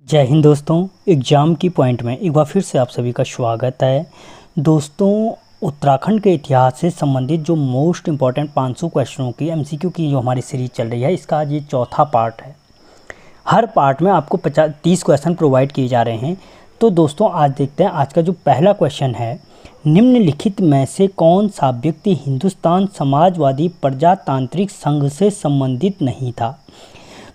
जय हिंद दोस्तों। एग्ज़ाम की पॉइंट में एक बार फिर से आप सभी का स्वागत है। दोस्तों, उत्तराखंड के इतिहास से संबंधित जो मोस्ट इम्पॉर्टेंट 500 क्वेश्चनों की एमसीक्यू की जो हमारी सीरीज चल रही है, इसका आज ये चौथा पार्ट है। हर पार्ट में आपको 30 क्वेश्चन प्रोवाइड किए जा रहे हैं। तो दोस्तों, आज देखते हैं आज का जो पहला क्वेश्चन है, निम्नलिखित में से कौन सा व्यक्ति हिंदुस्तान समाजवादी प्रजातांत्रिक संघ से संबंधित नहीं था।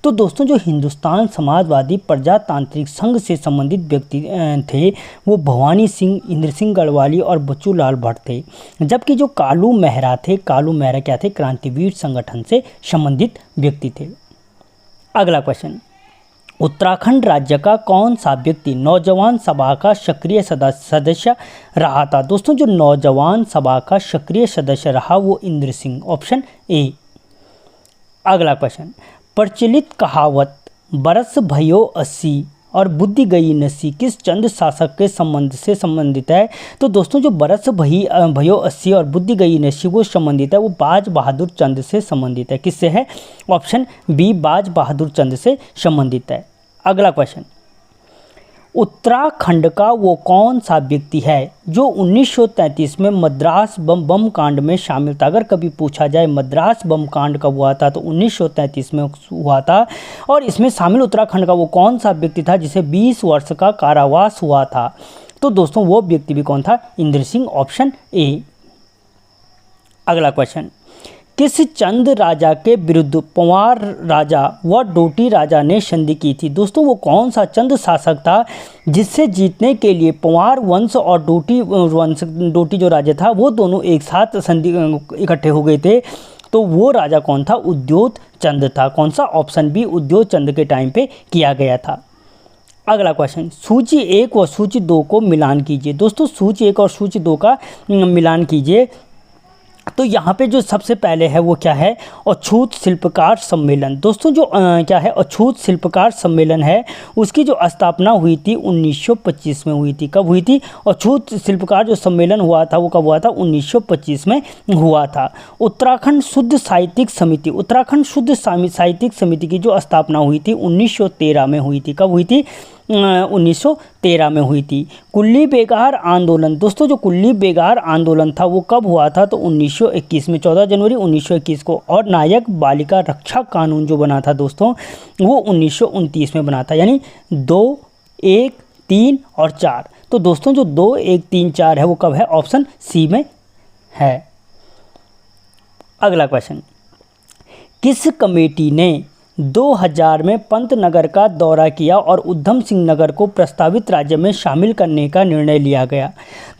तो दोस्तों, जो हिंदुस्तान समाजवादी प्रजातांत्रिक संघ से संबंधित व्यक्ति थे वो भवानी सिंह, इंद्र सिंह गढ़वाली और बच्चू लाल भट्ट थे। जबकि जो कालू मेहरा थे, कालू मेहरा क्या थे, क्रांतिवीर संगठन से संबंधित व्यक्ति थे। अगला क्वेश्चन, उत्तराखंड राज्य का कौन सा व्यक्ति नौजवान सभा का सक्रिय सदस्य रहा था। दोस्तों, जो नौजवान सभा का सक्रिय सदस्य रहा वो इंद्र सिंह, ऑप्शन ए। अगला क्वेश्चन, प्रचलित कहावत बरस भयो 80 और बुद्धि गई नसी किस चंद शासक के संबंध से संबंधित है। तो दोस्तों, जो बरस भयो 80 और बुद्धि गई नसी वो संबंधित है, वो बाज बहादुर चंद से संबंधित है। किससे है? ऑप्शन बी, बाज बहादुर चंद से संबंधित है। अगला क्वेश्चन, उत्तराखंड का वो कौन सा व्यक्ति है जो 1933 में मद्रास बम कांड में शामिल था। अगर कभी पूछा जाए मद्रास बम कांड कब हुआ था, तो 1933 में हुआ था। और इसमें शामिल उत्तराखंड का वो कौन सा व्यक्ति था जिसे 20 वर्ष का कारावास हुआ था। तो दोस्तों, वो व्यक्ति भी कौन था? Indra Singh, option A. अगला क्वेश्चन, किस चंद राजा के विरुद्ध पंवार राजा व डोटी राजा ने संधि की थी। दोस्तों, वो कौन सा चंद शासक था जिससे जीतने के लिए पंवार वंश और डोटी जो राजा था वो दोनों एक साथ संधि इकट्ठे हो गए थे। तो वो राजा कौन था? उद्योत चंद था। कौन सा? ऑप्शन बी, उद्योत चंद के टाइम पे किया गया था। अगला क्वेश्चन, सूची 1 व सूची 2 को मिलान कीजिए। दोस्तों, सूची 1 और सूची 2 का मिलान कीजिए। तो यहाँ पे जो सबसे पहले है वो क्या है? अछूत शिल्पकार सम्मेलन। दोस्तों, जो क्या है अछूत शिल्पकार सम्मेलन है, उसकी जो स्थापना हुई थी 1925 में हुई थी। कब हुई थी? अछूत शिल्पकार जो सम्मेलन हुआ था वो कब हुआ था? 1925 में हुआ था। उत्तराखंड शुद्ध साहित्यिक समिति, उत्तराखंड शुद्ध साहित्यिक समिति की जो स्थापना हुई थी 1913 में हुई थी। कब हुई थी? 1913 में हुई थी। कुल्ली बेगार आंदोलन, दोस्तों, जो कुल्ली बेगार आंदोलन था वो कब हुआ था? तो 1921 में, 14 जनवरी 1921 को। और नायक बालिका रक्षा कानून जो बना था दोस्तों वो 1929 में बना था। यानी 2, 1, 3 और 4। तो दोस्तों, जो 2, 1, 3, 4 है वो कब है? ऑप्शन सी में है। अगला क्वेश्चन, किस कमेटी ने 2000 में पंतनगर का दौरा किया और उधम सिंह नगर को प्रस्तावित राज्य में शामिल करने का निर्णय लिया गया।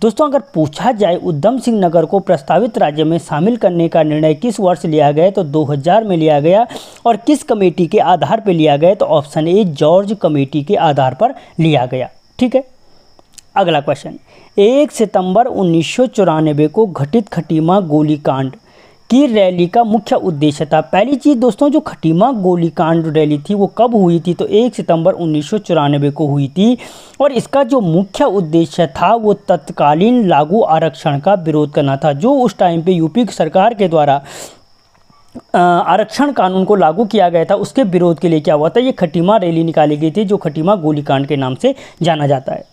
दोस्तों, अगर पूछा जाए उधम सिंह नगर को प्रस्तावित राज्य में शामिल करने का निर्णय किस वर्ष लिया गया, तो 2000 में लिया गया। और किस कमेटी के आधार पर लिया गया, तो ऑप्शन ए, जॉर्ज कमेटी के आधार पर लिया गया। ठीक है। अगला क्वेश्चन, 1 सितंबर 1994 को घटित खटीमा गोलीकांड की रैली का मुख्य उद्देश्य था। पहली चीज़ दोस्तों, जो खटीमा गोलीकांड रैली थी वो कब हुई थी, तो 1 सितंबर 1994 को हुई थी। और इसका जो मुख्य उद्देश्य था वो तत्कालीन लागू आरक्षण का विरोध करना था। जो उस टाइम पे यूपी सरकार के द्वारा आरक्षण कानून को लागू किया गया था, उसके विरोध के लिए क्या हुआ था? ये खटीमा रैली निकाली गई थी, जो खटीमा गोलीकांड के नाम से जाना जाता है।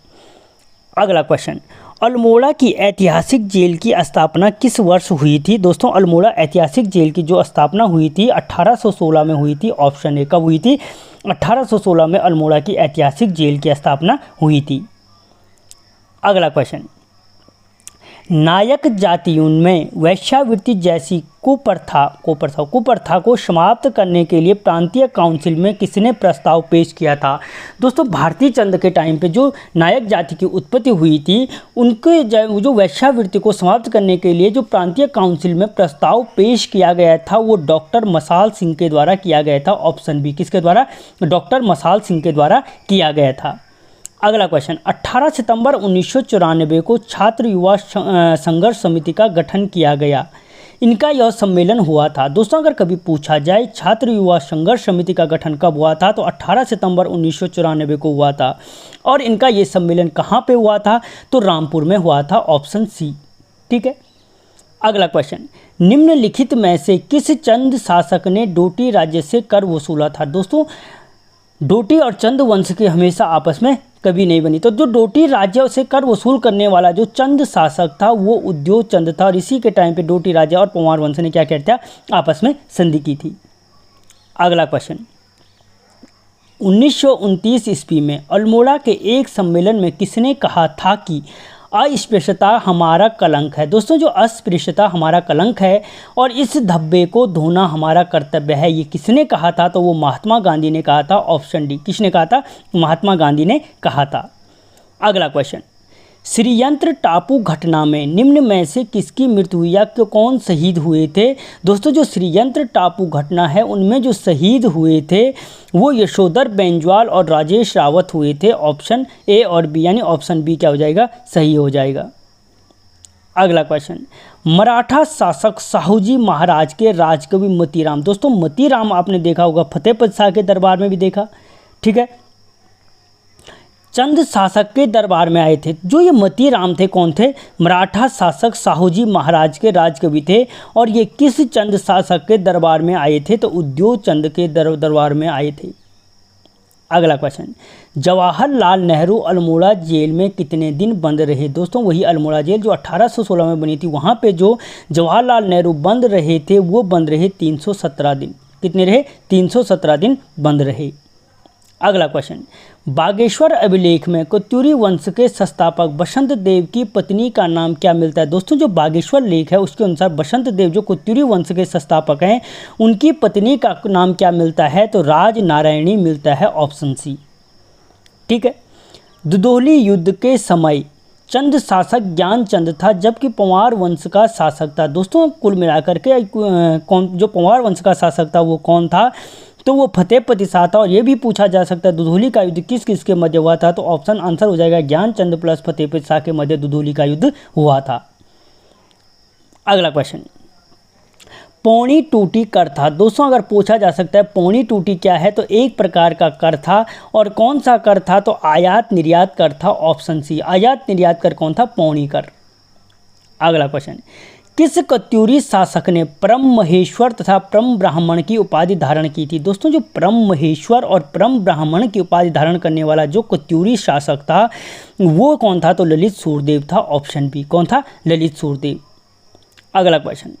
अगला क्वेश्चन, अल्मोड़ा की ऐतिहासिक जेल की स्थापना किस वर्ष हुई थी। दोस्तों, अल्मोड़ा ऐतिहासिक जेल की जो स्थापना हुई थी 1816 में हुई थी। Option A. कब हुई थी? 1816 में अल्मोड़ा की ऐतिहासिक जेल की स्थापना हुई थी। अगला क्वेश्चन, नायक जातियों में वैश्यावृत्ति जैसी कुप्रथा को समाप्त करने के लिए प्रांतीय काउंसिल में किसने प्रस्ताव पेश किया था। दोस्तों, भारती चंद के टाइम पे जो नायक जाति की उत्पत्ति हुई थी, उनके जो वैश्यावृत्ति को समाप्त करने के लिए जो प्रांतीय काउंसिल में प्रस्ताव पेश किया गया था वो डॉक्टर मसाल सिंह के द्वारा किया गया था। ऑप्शन बी, किसके द्वारा? डॉक्टर मसाल सिंह के द्वारा किया गया था। अगला क्वेश्चन, 18 सितंबर 1994 को छात्र युवा संघर्ष समिति का गठन किया गया। इनका यह सम्मेलन हुआ था। दोस्तों, अगर कभी पूछा जाए छात्र युवा संघर्ष समिति का गठन कब हुआ था, तो 18 सितंबर 1994 को हुआ था। और इनका ये सम्मेलन कहाँ पे हुआ था, तो रामपुर में हुआ था। Option C. ठीक है। अगला क्वेश्चन, निम्नलिखित में से किस चंद शासक ने डोटी राज्य से कर वसूला था। दोस्तों, डोटी और चंद वंश के हमेशा आपस में कभी नहीं बनी। तो जो डोटी राज्य से कर वसूल करने वाला जो चंद शासक था वो उद्योग चंद था, और इसी के टाइम पे डोटी राज्य और पंवार वंश ने क्या किया था, आपस में संधि की थी। अगला क्वेश्चन, 1929 ईस्वी में अल्मोड़ा के एक सम्मेलन में किसने कहा था कि अस्पृश्यता हमारा कलंक है। दोस्तों जो अस्पृश्यता हमारा कलंक है और इस धब्बे को धोना हमारा कर्तव्य है, ये किसने कहा था, तो वो महात्मा गांधी ने कहा था। ऑप्शन डी, किसने कहा था, महात्मा गांधी ने कहा था। अगला क्वेश्चन, श्रीयंत्र टापू घटना में निम्न में से किसकी मृत्यु हुई या कौन शहीद हुए थे। दोस्तों जो श्रीयंत्र टापू घटना है उनमें जो शहीद हुए थे वो यशोधर बेंजवाल और राजेश रावत हुए थे। ऑप्शन ए और बी, यानी ऑप्शन बी क्या हो जाएगा, सही हो जाएगा। अगला क्वेश्चन, मराठा शासक साहूजी महाराज के राजकवि मतीराम। दोस्तों मतीराम आपने देखा होगा, फतेहपुर शाह के दरबार में भी देखा, ठीक है। चंद शासक के दरबार में आए थे। जो ये मतीराम थे कौन थे, मराठा शासक साहूजी महाराज के राजकवि थे, और ये किस चंद शासक के दरबार में आए थे, तो उद्योग चंद के दरबार में आए थे। अगला क्वेश्चन, जवाहरलाल नेहरू अल्मोड़ा जेल में कितने दिन बंद रहे। दोस्तों वही अल्मोड़ा जेल जो 1816 में बनी थी, वहाँ पे जो जवाहरलाल नेहरू बंद रहे थे वो बंद रहे 317 दिन। कितने रहे, 317 दिन बंद रहे। अगला क्वेश्चन, बागेश्वर अभिलेख में कत्यूरी वंश के संस्थापक बसंत देव की पत्नी का नाम क्या मिलता है। दोस्तों जो बागेश्वर लेख है उसके अनुसार बसंत देव जो कत्यूरी वंश के संस्थापक हैं उनकी पत्नी का नाम क्या मिलता है, तो राज नारायणी मिलता है। ऑप्शन सी, ठीक है। दुधौली युद्ध के समय चंद शासक ज्ञानचंद था जबकि पंवार वंश का शासक था। दोस्तों कुल मिलाकर के जो पंवार वंश का शासक था वो कौन था, तो वो फतेहपति शाह था। और ये भी पूछा जा सकता है दुधौली का युद्ध किस किस के मध्य हुआ था, तो ऑप्शन आंसर हो जाएगा ज्ञानचंद प्लस फतेहपति शाह के मध्य दुधौली का युद्ध हुआ था। अगला क्वेश्चन, पौनी टूटी कर था। दोस्तों अगर पूछा जा सकता है पौनी टूटी क्या है, तो एक प्रकार का कर था, और कौन सा कर था, तो आयात निर्यात कर था। ऑप्शन सी, आयात निर्यात कर कौन था, पौनी कर। अगला क्वेश्चन, किस कत्यूरी शासक ने परम महेश्वर तथा परम ब्राह्मण की उपाधि धारण की थी। दोस्तों जो परम महेश्वर और परम ब्राह्मण की उपाधि धारण करने वाला जो कत्यूरी शासक था वो कौन था, तो ललित सूरदेव था। ऑप्शन बी, कौन था, ललित सूरदेव। अगला क्वेश्चन,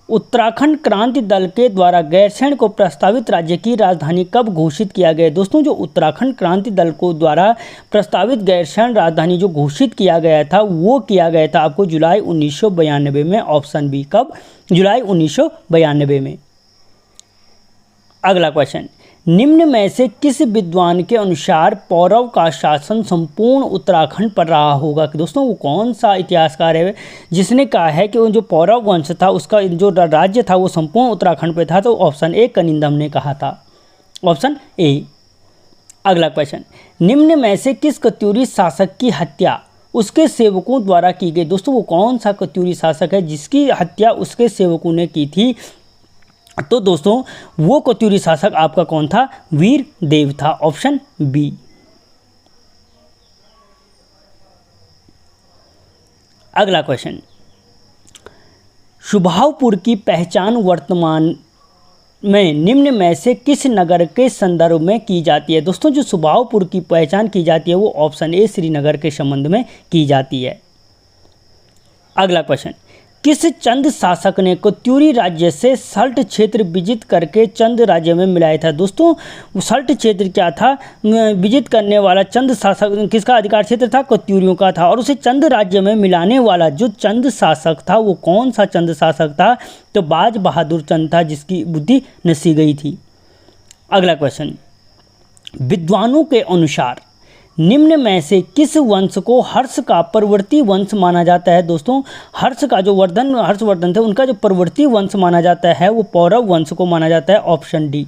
उत्तराखंड क्रांति दल के द्वारा गैरसैंण को प्रस्तावित राज्य की राजधानी कब घोषित किया गया। दोस्तों जो उत्तराखंड क्रांति दल को द्वारा प्रस्तावित गैरसैंण राजधानी जो घोषित किया गया था वो किया गया था आपको जुलाई 1992 में। ऑप्शन बी, कब, जुलाई 1992 में। अगला क्वेश्चन, निम्न में से किस विद्वान के अनुसार पौरव का शासन संपूर्ण उत्तराखंड पर रहा होगा। दोस्तों वो कौन सा इतिहासकार है जिसने कहा है कि वो जो पौरव वंश था उसका जो राज्य था वो संपूर्ण उत्तराखंड पर था, तो ऑप्शन ए कनिंदम ने कहा था। Option A. अगला क्वेश्चन, निम्न में से किस कत्यूरी शासक की हत्या उसके सेवकों द्वारा की गई। दोस्तों वो कौन सा कत्यूरी शासक है जिसकी हत्या उसके सेवकों ने की थी, तो दोस्तों वो कत्यूरी शासक आपका कौन था, वीर देव था। Option B. अगला क्वेश्चन, सुभावपुर की पहचान वर्तमान में निम्न में से किस नगर के संदर्भ में की जाती है। दोस्तों जो सुभावपुर की पहचान की जाती है वो ऑप्शन ए श्रीनगर के संबंध में की जाती है। अगला क्वेश्चन, किस चंद शासक ने कत्यूरी राज्य से सल्ट क्षेत्र विजित करके चंद राज्य में मिलाया था। दोस्तों सल्ट क्षेत्र क्या था, विजित करने वाला चंद शासक किसका अधिकार क्षेत्र था, कत्यूरियों का था, और उसे चंद राज्य में मिलाने वाला जो चंद शासक था वो कौन सा चंद शासक था, तो बाज बहादुर चंद था जिसकी बुद्धि नसी गई थी। अगला क्वेश्चन, विद्वानों के अनुसार निम्न में से किस वंश को हर्ष का परवर्ती वंश माना जाता है। दोस्तों हर्ष का जो हर्षवर्धन थे उनका जो परवर्ती वंश माना जाता है वो पौरव वंश को माना जाता है। Option D.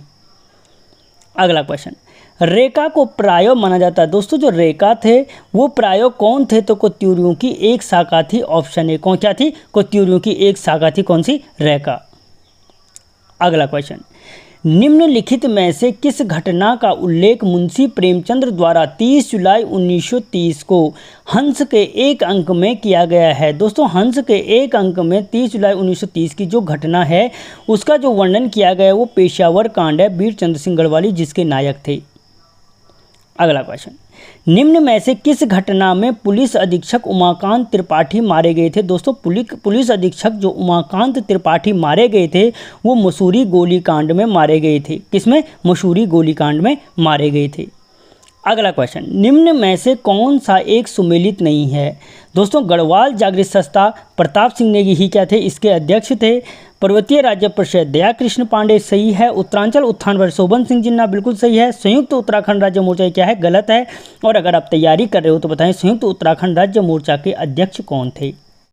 अगला क्वेश्चन, रेखा को प्राय माना जाता है। दोस्तों जो रेखा थे वो प्राय कौन थे, तो कत्यूरियों की एक शाखा थी। ऑप्शन ए, कौन क्या थी, कत्यूरियों की एक शाखा थी, कौन सी, रेखा। अगला क्वेश्चन, निम्नलिखित में से किस घटना का उल्लेख मुंशी प्रेमचंद द्वारा 30 जुलाई 1930 को हंस के एक अंक में किया गया है। दोस्तों हंस के एक अंक में 30 जुलाई 1930 की जो घटना है उसका जो वर्णन किया गया है वो पेशावर कांड है वीर चंद्र सिंह गढ़वाली जिसके नायक थे। अगला क्वेश्चन, निम्न में से किस घटना में पुलिस अधीक्षक उमाकांत त्रिपाठी मारे गए थे? दोस्तों पुलिस अधीक्षक जो उमाकांत त्रिपाठी मारे गए थे वो मसूरी गोलीकांड में मारे गए थे। किसमें? मसूरी गोलीकांड में मारे गए थे। अगला क्वेश्चन, निम्न में से कौन सा एक सुमेलित नहीं है? दोस्तों गढ़वाल जागृत संस्था प्रताप सिंह नेगी ही क्या थे? इसके अध्यक्ष थे। पर्वतीय राज्य परिषद दया कृष्ण पांडे सही है। उत्तरांचल उत्थान पर शोभन सिंह जिन्ना बिल्कुल सही है। संयुक्त उत्तराखंड राज्य मोर्चा क्या है? गलत है। और अगर आप तैयारी कर रहे हो तो बताएं संयुक्त उत्तराखंड राज्य मोर्चा के अध्यक्ष कौन थे?